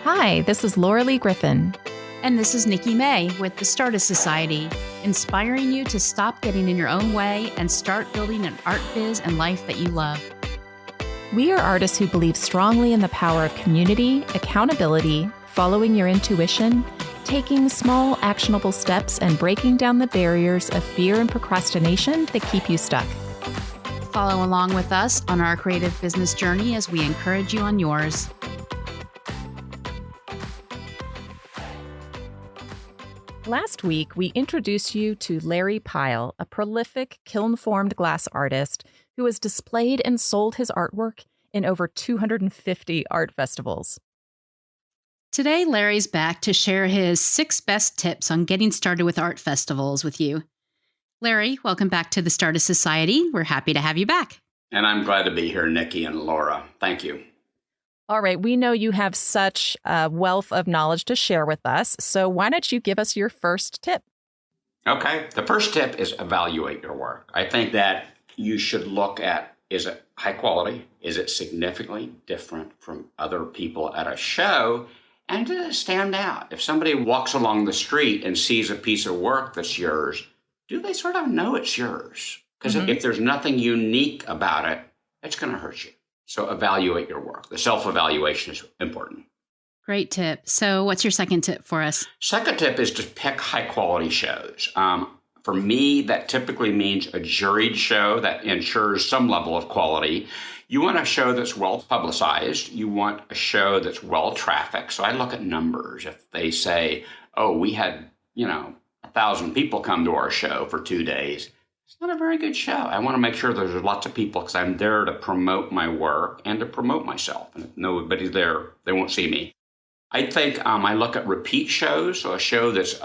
Hi, this is Laura Lee Griffin. And this is Nikki May with the Startist Society, inspiring you to stop getting in your own way and start building an art biz and life that you love. We are artists who believe strongly in the power of community, accountability, following your intuition, taking small, actionable steps, and breaking down the barriers of fear and procrastination that keep you stuck. Follow along with us on our creative business journey as we encourage you on yours. Last week, we introduced you to Larry Pyle, a prolific kiln-formed glass artist who has displayed and sold his artwork in over 250 art festivals. Today, Larry's back to share his 6 best tips on getting started with art festivals with you. Larry, welcome back to the Startist Society. We're happy to have you back. And I'm glad to be here, Nikki and Laura. Thank you. All right, we know you have such a wealth of knowledge to share with us, so why don't you give us your first tip? Okay, the first tip is evaluate your work. I think that you should look at, is it high quality? Is it significantly different from other people at a show? And does it stand out? If somebody walks along the street and sees a piece of work that's yours, do they sort of know it's yours? Because if there's nothing unique about it, it's going to hurt you. So evaluate your work. The self-evaluation is important. Great tip. So what's your second tip for us? Second tip is to pick high-quality shows. For me, that typically means a juried show that ensures some level of quality. You want a show that's well-publicized. You want a show that's well-trafficked. So I look at numbers. If they say, oh, we had, 1,000 people come to our show for 2 days, it's not a very good show. I want to make sure there's lots of people because I'm there to promote my work and to promote myself. And if nobody's there, they won't see me. I think I look at repeat shows. So a show that's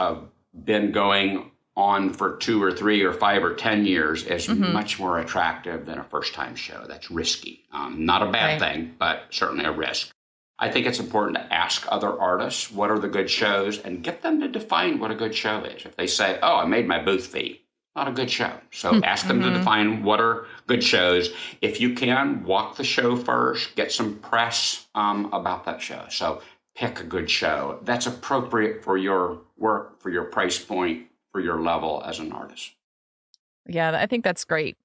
been going on for 2 or 3 or 5 or 10 years is much more attractive than a first-time show. That's risky. Not a bad thing, but certainly a risk. I think it's important to ask other artists what are the good shows and get them to define what a good show is. If they say, oh, I made my booth fee. Not a good show. So ask them to define what are good shows. If you can, walk the show first, get some press about that show. So pick a good show that's appropriate for your work, for your price point, for your level as an artist. Yeah, I think that's great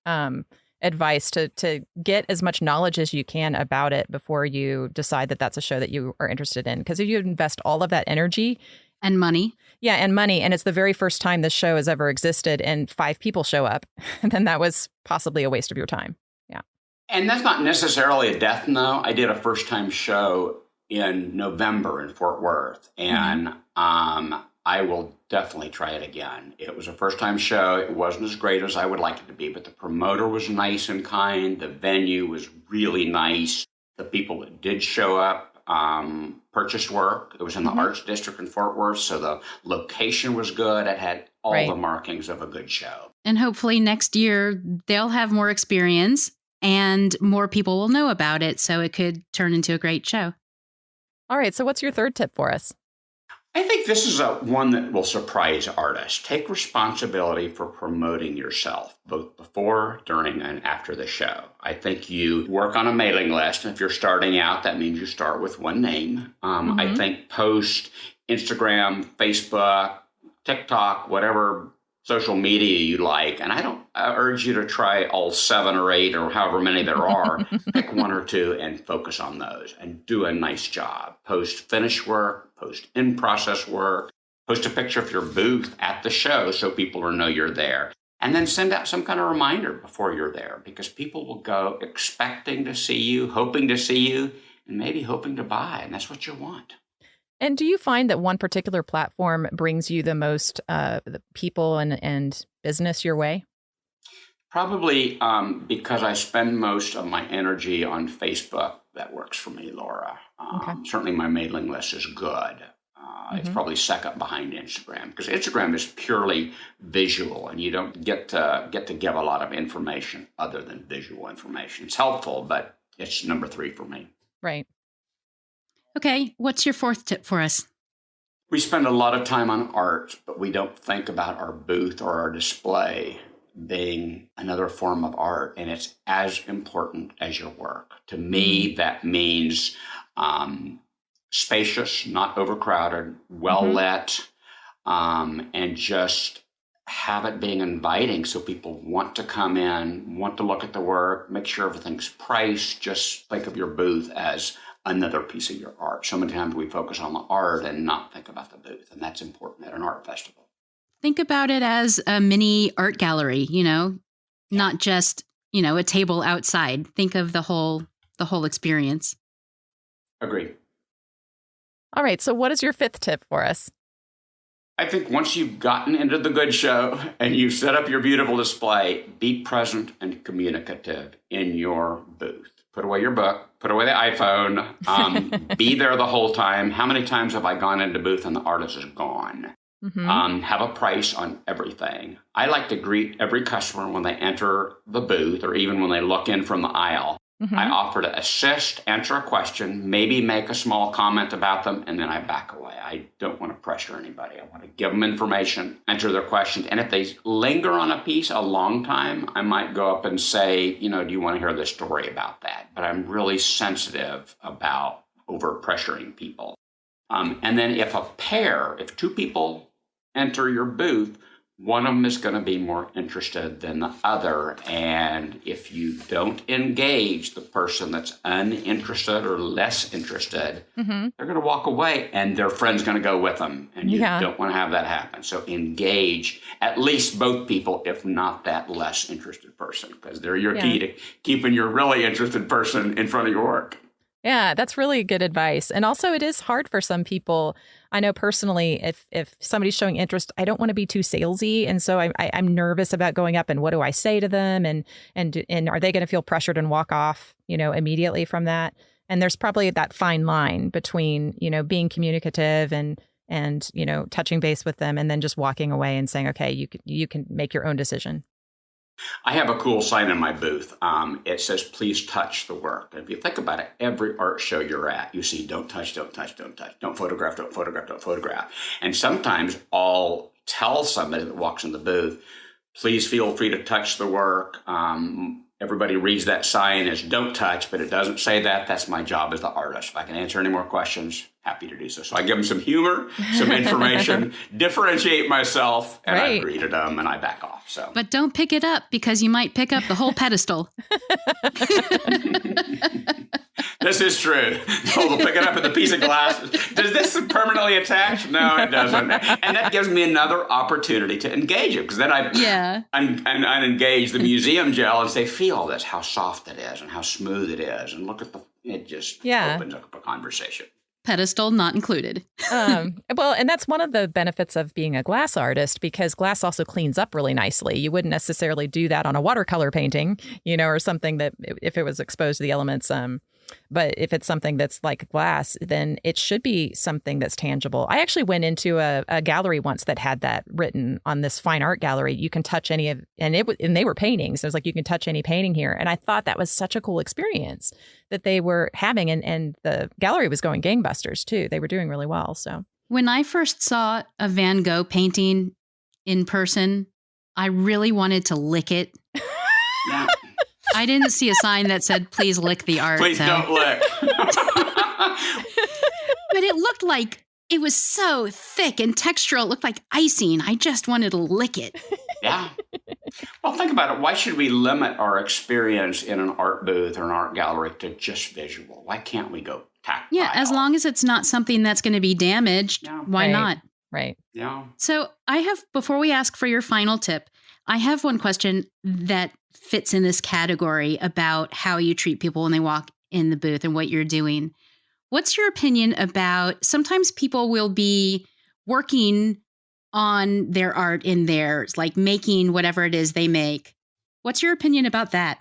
advice to get as much knowledge as you can about it before you decide that that's a show that you are interested in. Because if you invest all of that energy and money. Yeah, and money. And it's the very first time this show has ever existed and 5 people show up. And then that was possibly a waste of your time. Yeah. And that's not necessarily a death knell. I did a first-time show in November in Fort Worth. And I will definitely try it again. It was a first-time show. It wasn't as great as I would like it to be. But the promoter was nice and kind. The venue was really nice. The people that did show up purchased work. It was in the Arts District in Fort Worth, so the location was good. It had all the markings of a good show. And hopefully next year they'll have more experience and more people will know about it, so it could turn into a great show. All right, so what's your third tip for us? I think this is one that will surprise artists. Take responsibility for promoting yourself, both before, during, and after the show. I think you work on a mailing list. And if you're starting out, that means you start with one name. I think post Instagram, Facebook, TikTok, whatever social media you like. And I urge you to try all 7 or 8 or however many there are. Pick 1 or 2 and focus on those and do a nice job. Post finished work, post in-process work, post a picture of your booth at the show so people will know you're there. And then send out some kind of reminder before you're there because people will go expecting to see you, hoping to see you, and maybe hoping to buy. And that's what you want. And do you find that one particular platform brings you the most people and business your way? Probably because I spend most of my energy on Facebook. That works for me, Laura. Certainly my mailing list is good. It's probably second behind Instagram because Instagram is purely visual and you don't get to give a lot of information other than visual information. It's helpful, but it's number 3 for me. Right. Okay, what's your fourth tip for us? We spend a lot of time on art, but we don't think about our booth or our display being another form of art, and it's as important as your work. To me, that means spacious, not overcrowded, well lit, and just have it being inviting so people want to come in, want to look at the work, make sure everything's priced. Just think of your booth as another piece of your art. So many times we focus on the art and not think about the booth, and that's important at an art festival. Think about it as a mini art gallery, not just, a table outside. Think of the whole experience. Agree. All right. So what is your fifth tip for us? I think once you've gotten into the good show and you've set up your beautiful display, be present and communicative in your booth. Put away your book, put away the iPhone, be there the whole time. How many times have I gone into booth and the artist is gone? Have a price on everything. I like to greet every customer when they enter the booth or even when they look in from the aisle. I offer to assist, answer a question, maybe make a small comment about them, and then I back away. I don't want to pressure anybody. I want to give them information, answer their questions. And if they linger on a piece a long time, I might go up and say, do you want to hear this story about that? But I'm really sensitive about over pressuring people. And then if two people enter your booth, one of them is going to be more interested than the other. And if you don't engage the person that's uninterested or less interested, they're going to walk away and their friend's going to go with them. And you don't want to have that happen. So engage at least both people, if not that less interested person, because they're your key to keeping your really interested person in front of your work. Yeah, that's really good advice. And also it is hard for some people. I know personally, if somebody's showing interest, I don't want to be too salesy. And so I'm nervous about going up and what do I say to them? And are they going to feel pressured and walk off, immediately from that? And there's probably that fine line between, being communicative and touching base with them and then just walking away and saying, okay, you can make your own decision. I have a cool sign in my booth. It says, please touch the work. And if you think about it, every art show you're at, you see, don't touch, don't touch, don't touch, don't photograph, don't photograph, don't photograph. And sometimes I'll tell somebody that walks in the booth, please feel free to touch the work. Everybody reads that sign as don't touch, but it doesn't say that. That's my job as the artist. If I can answer any more questions, happy to do so. So I give them some humor, some information, differentiate myself, and I greeted them and I back off. So, but don't pick it up because you might pick up the whole pedestal. This is true. They'll pick it up in the piece of glass. Does this permanently attach? No, it doesn't. And that gives me another opportunity to engage it because then I engage the museum gel and say, feel this, how soft it is and how smooth it is. And look at it just opens up a conversation. Pedestal not included. Well, and that's one of the benefits of being a glass artist because glass also cleans up really nicely. You wouldn't necessarily do that on a watercolor painting, or something that if it was exposed to the elements. But if it's something that's like glass, then it should be something that's tangible. I actually went into a gallery once that had that written on this fine art gallery. You can touch any of, and they were paintings. So it was like, you can touch any painting here. And I thought that was such a cool experience that they were having. And the gallery was going gangbusters too. They were doing really well. So when I first saw a Van Gogh painting in person, I really wanted to lick it. Yeah. I didn't see a sign that said, please lick the art. Please don't lick. But it looked like it was so thick and textural. It looked like icing. I just wanted to lick it. Yeah. Well, think about it. Why should we limit our experience in an art booth or an art gallery to just visual? Why can't we go tactile? Yeah, as long as it's not something that's going to be damaged, why not? Right. Yeah. So before we ask for your final tip, I have one question that fits in this category about how you treat people when they walk in the booth and what you're doing. What's your opinion about sometimes people will be working on their art in theirs, like making whatever it is they make. What's your opinion about that?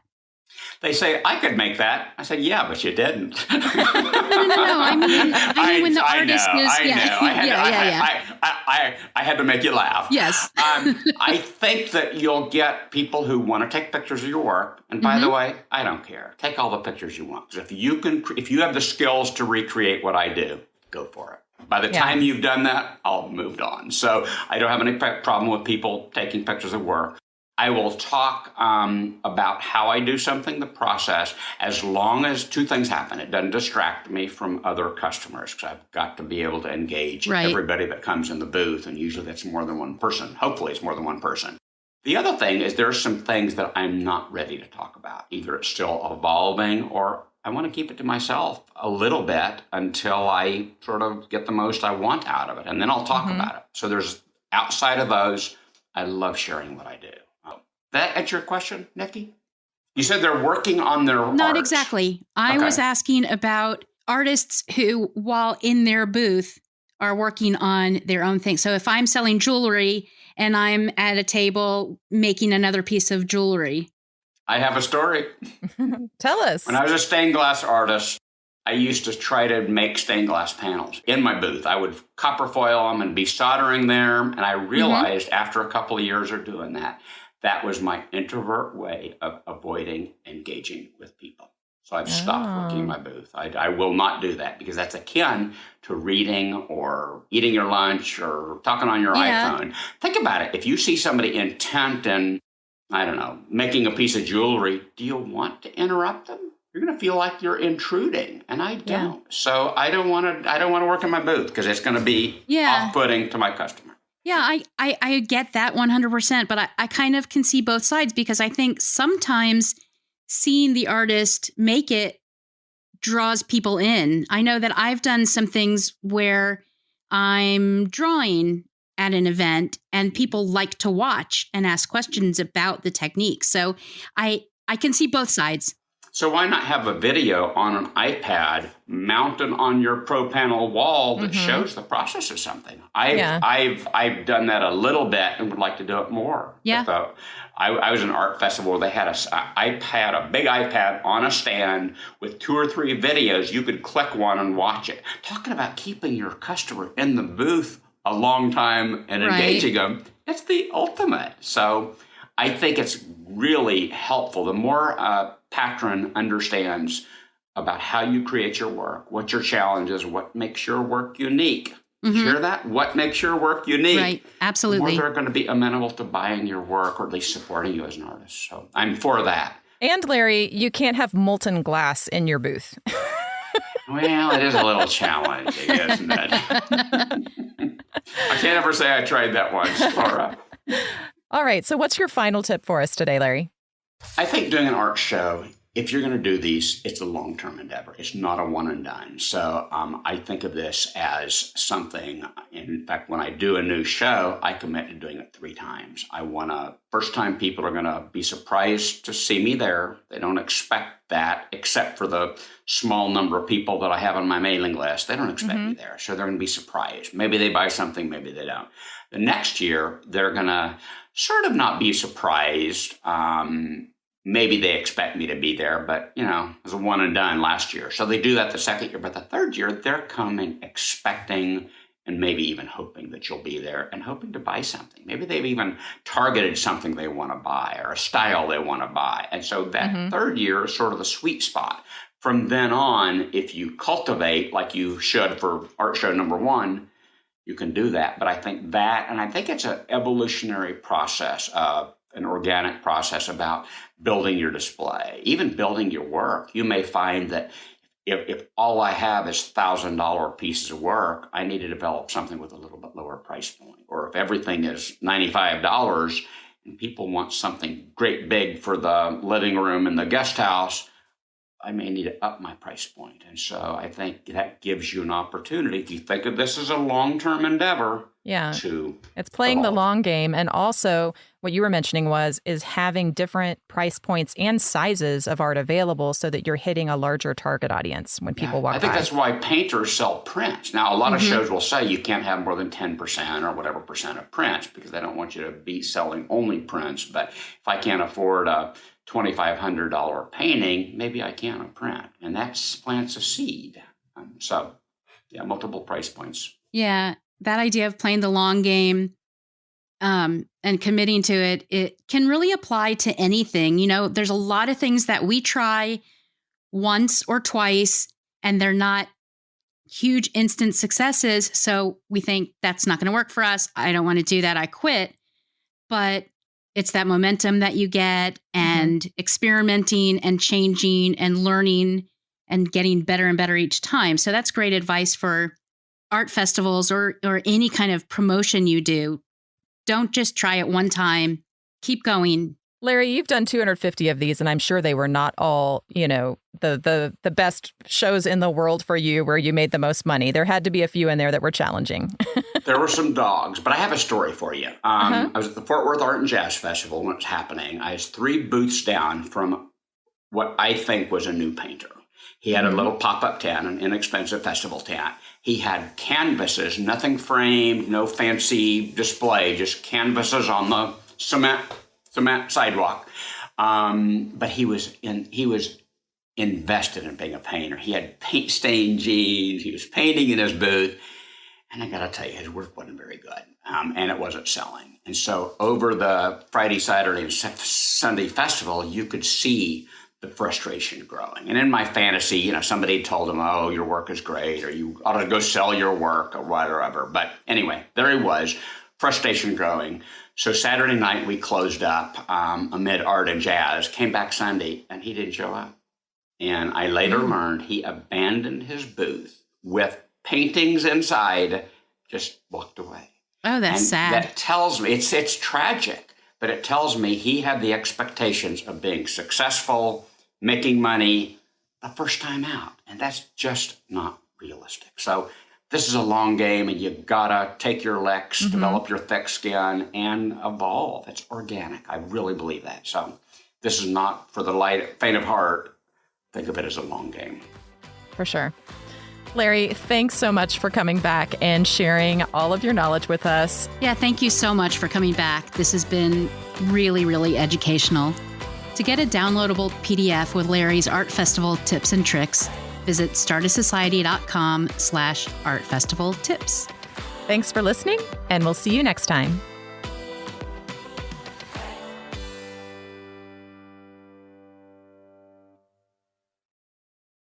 They say, I could make that. I said, yeah, but you didn't. No. I mean, when the artist is... I had to make you laugh. Yes. I think that you'll get people who want to take pictures of your work. And by the way, I don't care. Take all the pictures you want. Because if you have the skills to recreate what I do, go for it. By the time you've done that, I'll have moved on. So I don't have any problem with people taking pictures of work. I will talk about how I do something, the process, as long as two things happen. It doesn't distract me from other customers because I've got to be able to engage everybody that comes in the booth. And usually that's more than one person. Hopefully it's more than one person. The other thing is there are some things that I'm not ready to talk about. Either it's still evolving or I want to keep it to myself a little bit until I sort of get the most I want out of it. And then I'll talk about it. So there's outside of those, I love sharing what I do. That answer your question, Nikki? You said they're working on their Not art. exactly. I was asking about artists who, while in their booth, are working on their own thing. So if I'm selling jewelry and I'm at a table making another piece of jewelry. I have a story. Tell us. When I was a stained glass artist, I used to try to make stained glass panels in my booth. I would copper foil them and be soldering there. And I realized after a couple of years of doing that, that was my introvert way of avoiding engaging with people. So I've stopped working in my booth. I will not do that because that's akin to reading or eating your lunch or talking on your iPhone. Think about it. If you see somebody intent in, I don't know, making a piece of jewelry, do you want to interrupt them? You're going to feel like you're intruding, and I don't. So I don't want to work in my booth because it's going to be off-putting to my customer. Yeah, I get that 100%, but I kind of can see both sides because I think sometimes seeing the artist make it draws people in. I know that I've done some things where I'm drawing at an event and people like to watch and ask questions about the technique. So I can see both sides. So why not have a video on an iPad mounted on your Pro Panel wall that shows the process of something? I've done that a little bit and would like to do it more. Yeah. I was in an art festival where they had a big iPad on a stand with 2 or 3 videos. You could click one and watch it. Talking about keeping your customer in the booth a long time and engaging them, it's the ultimate. So I think it's really helpful. The more patron understands about how you create your work, what your challenge is, what makes your work unique. Hear that? What makes your work unique? Right, absolutely. The more they're going to be amenable to buying your work or at least supporting you as an artist. So I'm for that. And Larry, you can't have molten glass in your booth. Well, it is a little challenging, isn't it? I can't ever say I tried that once, Laura. All right. So what's your final tip for us today, Larry? I think doing an art show, if you're going to do these, it's a long-term endeavor. It's not a one and done. So I think of this as something, in fact, when I do a new show, I commit to doing it 3 times. First time people are going to be surprised to see me there. They don't expect that, except for the small number of people that I have on my mailing list. They don't expect me there. So they're going to be surprised. Maybe they buy something, maybe they don't. The next year, they're going to sort of not be surprised. Maybe they expect me to be there, but, it was a one and done last year. So they do that the second year. But the third year, they're coming expecting and maybe even hoping that you'll be there and hoping to buy something. Maybe they've even targeted something they want to buy or a style they want to buy. And so that third year is sort of the sweet spot. From then on, if you cultivate like you should for art show number 1, you can do that. But I think it's an evolutionary process, an organic process about building your display, even building your work. You may find that if all I have is $1,000 pieces of work, I need to develop something with a little bit lower price point. Or if everything is $95 and people want something great big for the living room and the guest house, I may need to up my price point. And so I think that gives you an opportunity, if you think of this as a long-term endeavor, it's playing the long game. And also what you were mentioning is having different price points and sizes of art available so that you're hitting a larger target audience when people walk by. I think that's why painters sell prints. Now, a lot of shows will say you can't have more than 10% or whatever percent of prints because they don't want you to be selling only prints. But if I can't afford a $2,500 painting, maybe I can a print. And that plants a seed. Multiple price points. Yeah, that idea of playing the long game and committing to it can really apply to anything. There's a lot of things that we try once or twice, and they're not huge instant successes. So we think that's not going to work for us. I don't want to do that. I quit. But it's that momentum that you get and experimenting and changing and learning and getting better and better each time. So that's great advice for art festivals or any kind of promotion you do. Don't just try it one time. Keep going. Larry, you've done 250 of these, and I'm sure they were not all, the best shows in the world for you where you made the most money. There had to be a few in there that were challenging. There were some dogs, but I have a story for you. I was at the Fort Worth Art and Jazz Festival when it was happening. I was 3 booths down from what I think was a new painter. He had a little pop-up tent, an inexpensive festival tent. He had canvases, nothing framed, no fancy display, just canvases on the cement sidewalk. But he was invested in being a painter. He had paint-stained jeans. He was painting in his booth. And I got to tell you, his work wasn't very good. And it wasn't selling. And so over the Friday, Saturday, and Sunday festival, you could see the frustration growing. And in my fantasy, somebody told him, oh, your work is great, or you ought to go sell your work, or whatever. But anyway, there he was, frustration growing. So Saturday night, we closed up amid art and jazz, came back Sunday, and he didn't show up. And I later learned he abandoned his booth with paintings inside, just walked away. Oh, that's sad. That tells me, it's tragic, but it tells me he had the expectations of being successful, making money the first time out. And that's just not realistic. So this is a long game, and you gotta take your licks, develop your thick skin, and evolve. It's organic. I really believe that. So this is not for the faint of heart. Think of it as a long game. For sure. Larry, thanks so much for coming back and sharing all of your knowledge with us. Yeah, thank you so much for coming back. This has been really, really educational. To get a downloadable PDF with Larry's Art Festival tips and tricks, visit startistsociety.com/artfestivaltips. Thanks for listening, and we'll see you next time.